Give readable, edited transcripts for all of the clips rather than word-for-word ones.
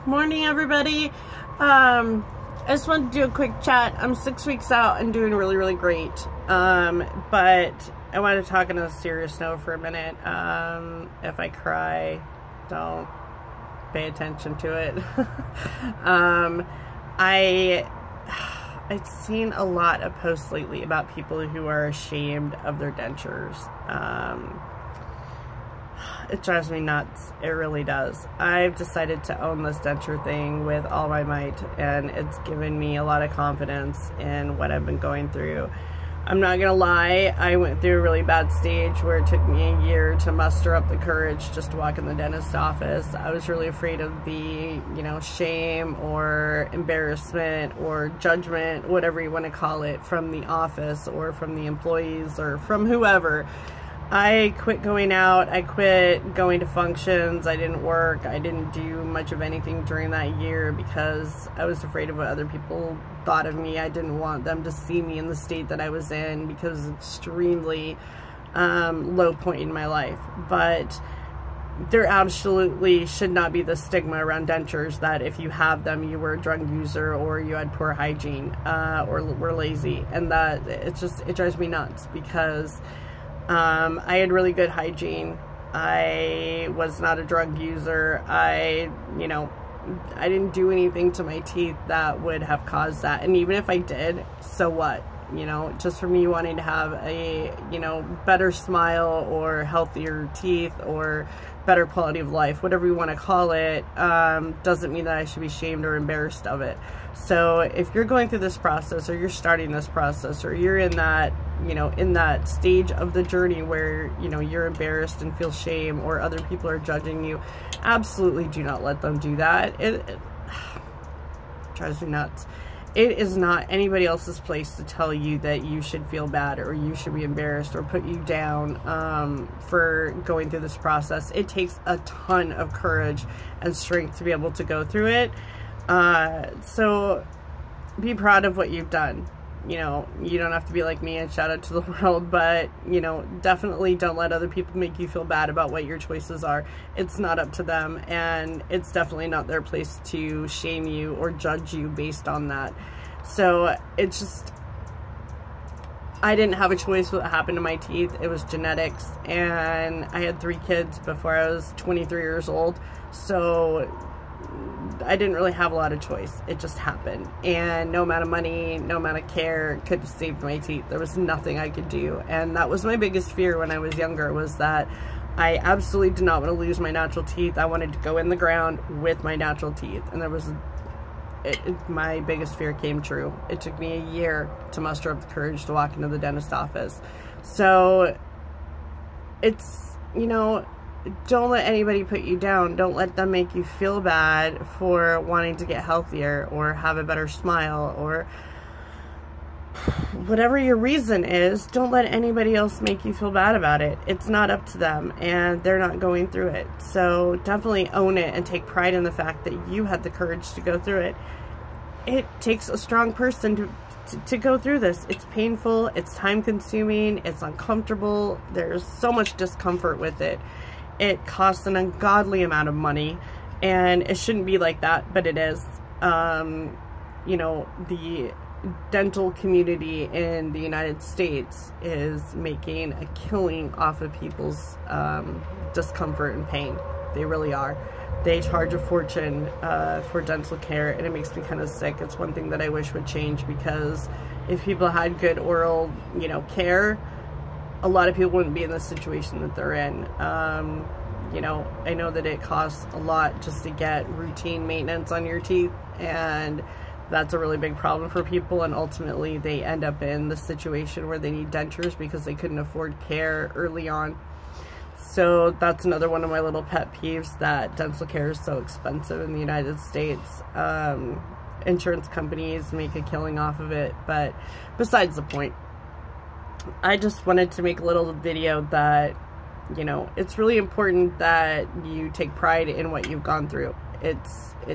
Morning, everybody. I just wanted to do a quick chat. I'm 6 weeks out and doing really great. But I want to talk on a serious note for a minute. If I cry, don't pay attention to it. I've seen a lot of posts lately about people who are ashamed of their dentures. It drives me nuts. It really does. I've decided to own this denture thing with all my might, and it's given me a lot of confidence in what I've been going through. I'm not gonna lie, I went through a really bad stage where it took me a year to muster up the courage just to walk in the dentist's office. I was really afraid of the, shame or embarrassment or judgment, whatever you want to call it, from the office or from the employees or from whoever. I quit going out, I quit going to functions, I didn't work, I didn't do much of anything during that year because I was afraid of what other people thought of me. I didn't want them to see me in the state that I was in because it's extremely low point in my life. But there absolutely should not be the stigma around dentures that if you have them, you were a drug user or you had poor hygiene or were lazy. And that it drives me nuts because I had really good hygiene. I was not a drug user. I didn't do anything to my teeth that would have caused that. And even if I did, so what? Just for me wanting to have a, better smile or healthier teeth or better quality of life, whatever you want to call it, doesn't mean that I should be shamed or embarrassed of it. So if you're going through this process or you're starting this process or you're in that, in that stage of the journey where, you're embarrassed and feel shame or other people are judging you, absolutely do not let them do that. It drives me nuts. It is not anybody else's place to tell you that you should feel bad or you should be embarrassed or put you down for going through this process. It takes a ton of courage and strength to be able to go through it. So be proud of what you've done. You don't have to be like me and shout out to the world, but, definitely don't let other people make you feel bad about what your choices are. It's not up to them, and it's definitely not their place to shame you or judge you based on that. So it's just, I didn't have a choice what happened to my teeth. It was genetics, and I had 3 kids before I was 23 years old, so I didn't really have a lot of choice. It just happened, and no amount of money, no amount of care could have saved my teeth. There was nothing I could do, and that was my biggest fear when I was younger, was that I absolutely did not want to lose my natural teeth. I wanted to go in the ground with my natural teeth, and there was my biggest fear came true. It took me a year to muster up the courage to walk into the dentist office. So it's, don't let anybody put you down. Don't let them make you feel bad for wanting to get healthier or have a better smile or whatever your reason is. Don't let anybody else make you feel bad about it. It's not up to them, and they're not going through it. So definitely own it and take pride in the fact that you had the courage to go through it. It takes a strong person to go through this. It's painful, it's time consuming, it's uncomfortable, there's so much discomfort with it. It costs an ungodly amount of money, and it shouldn't be like that, but it is. The dental community in the United States is making a killing off of people's discomfort and pain. They really are. They charge a fortune for dental care, and it makes me kind of sick. It's one thing that I wish would change, because if people had good oral, care, a lot of people wouldn't be in the situation that they're in. I know that it costs a lot just to get routine maintenance on your teeth, and that's a really big problem for people, and ultimately they end up in the situation where they need dentures because they couldn't afford care early on. So that's another one of my little pet peeves, that dental care is so expensive in the United States. Insurance companies make a killing off of it, but besides the point. I just wanted to make a little video that, it's really important that you take pride in what you've gone through. It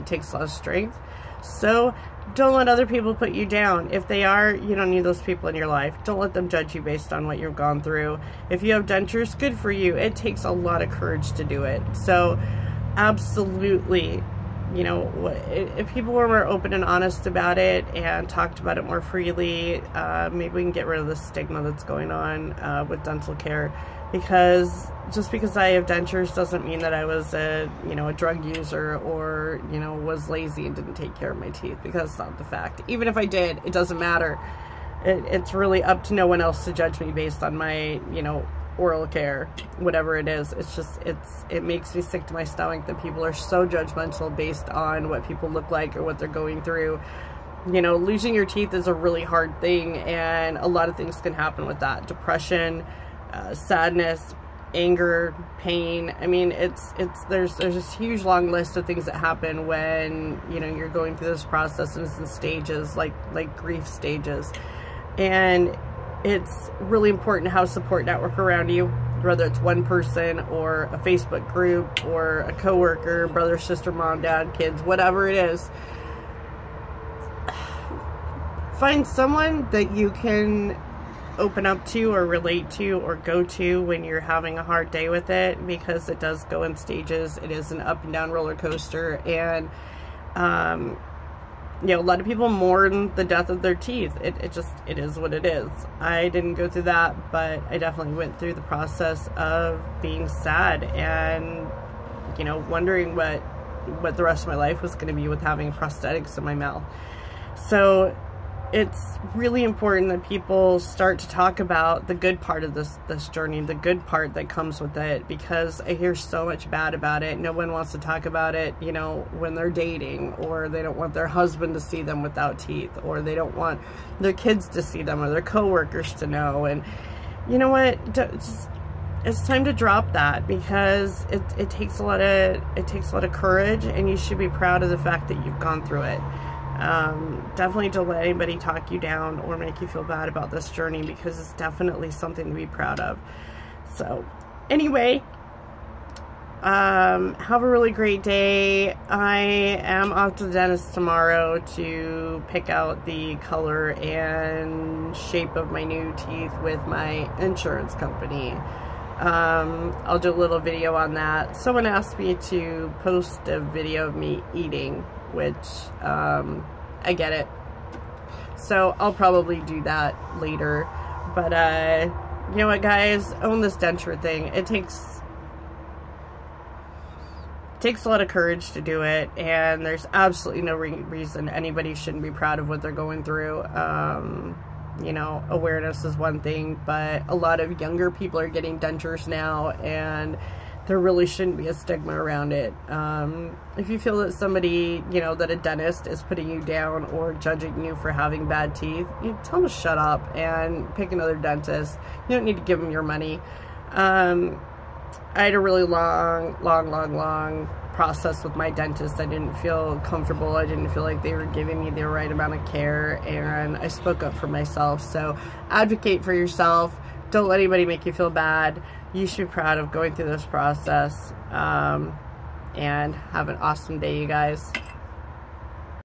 takes a lot of strength. So don't let other people put you down. If they are, you don't need those people in your life. Don't let them judge you based on what you've gone through. If you have dentures, good for you. It takes a lot of courage to do it. So absolutely you know, if people were more open and honest about it and talked about it more freely, maybe we can get rid of the stigma that's going on with dental care. Because just because I have dentures doesn't mean that I was a drug user or, was lazy and didn't take care of my teeth, because that's not the fact. Even if I did, it doesn't matter. It's really up to no one else to judge me based on my, oral care, whatever it is. It's just, it makes me sick to my stomach that people are so judgmental based on what people look like or what they're going through. Losing your teeth is a really hard thing, and a lot of things can happen with that. Depression, sadness, anger, pain. I mean, there's this huge long list of things that happen when, you're going through this process, and it's in stages, like grief stages. And it's really important to have a support network around you, whether it's one person or a Facebook group or a coworker, brother, sister, mom, dad, kids, whatever it is. Find someone that you can open up to or relate to or go to when you're having a hard day with it, because it does go in stages. It is an up and down roller coaster, and a lot of people mourn the death of their teeth. It is what it is. I didn't go through that, but I definitely went through the process of being sad and, wondering what the rest of my life was going to be with having prosthetics in my mouth. So it's really important that people start to talk about the good part of this journey, the good part that comes with it, because I hear so much bad about it. No one wants to talk about it, when they're dating, or they don't want their husband to see them without teeth, or they don't want their kids to see them or their coworkers to know. And you know what? It's time to drop that, because it takes a lot of courage, and you should be proud of the fact that you've gone through it. Definitely don't let anybody talk you down or make you feel bad about this journey, because it's definitely something to be proud of. So anyway, have a really great day. I am off to the dentist tomorrow to pick out the color and shape of my new teeth with my insurance company. I'll do a little video on that. Someone asked me to post a video of me eating, which I get it, so I'll probably do that later. But you know what, guys, own this denture thing. It takes a lot of courage to do it, and there's absolutely no reason anybody shouldn't be proud of what they're going through. Awareness is one thing, but a lot of younger people are getting dentures now, and there really shouldn't be a stigma around it. If you feel that somebody, that a dentist is putting you down or judging you for having bad teeth, you tell them to shut up and pick another dentist. You don't need to give them your money. I had a really long process with my dentist. I didn't feel comfortable. I didn't feel like they were giving me the right amount of care, and I spoke up for myself. So advocate for yourself. Don't let anybody make you feel bad. You should be proud of going through this process. And have an awesome day, you guys.